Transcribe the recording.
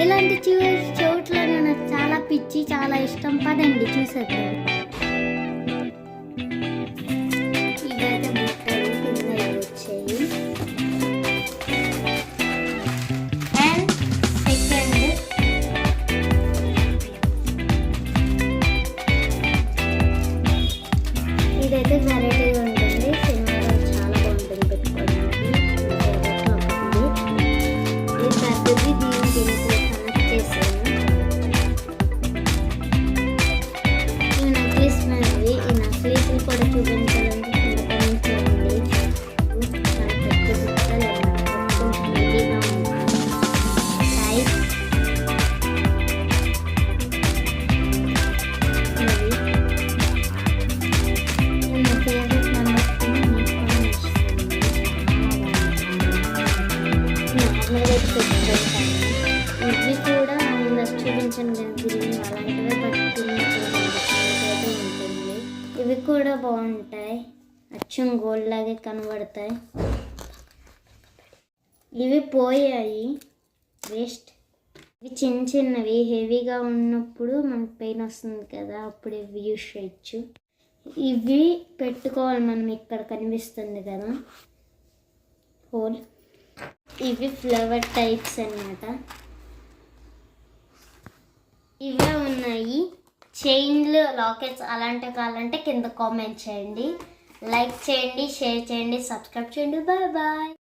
ఇలాంటి చోట్లను నాకు చాలా పిచ్చి, చాలా ఇష్టం. పదండి చూసేద్దాం. ఇదైతే బుట్టలు కింద వచ్చాయి. అండ్ సెకండ్ ఇదైతే వెరైటీగా ఉంటుంది. సినిమాలో చాలా బాగుంటుంది పెట్టుకోవడానికి. ఇది పెద్దది, దీనికి కనెక్ట్ చేశాను. ఈ నక్లీస్ మనది. ఈ నక్లీస్ని కూడా చూపించాలంటే కమెంట్ చేయండి. చాలా పెద్ద బుట్టలు హెవీగా ఉన్నాయి. టైప్ ఇవి కూడా చూపించండి గ్రీన్ అలాంటివి పట్టుకున్నప్పుడు ఉంటుంది. ఇవి కూడా బాగుంటాయి, అచ్చం గోల్డ్ లాగే కనబడతాయి. ఇవి పోయాయి, వేస్ట్. ఇవి చిన్న చిన్నవి, హెవీగా ఉన్నప్పుడు మనకు పెయిన్ వస్తుంది కదా, అప్పుడు ఇవి యూస్ చేయొచ్చు. ఇవి పెట్టుకోవాలి మనం. ఇక్కడ కనిపిస్తుంది కదా హోల్. ఇవి ఫ్లవర్ టైప్స్ అన్నమాట. ఇవే ఉన్నాయి. చైన్లు, లాకెట్స్ అలాంటివి కావాలంటే కింద కామెంట్ చేయండి, లైక్ చేయండి, షేర్ చేయండి, సబ్స్క్రైబ్ చేయండి. Bye bye.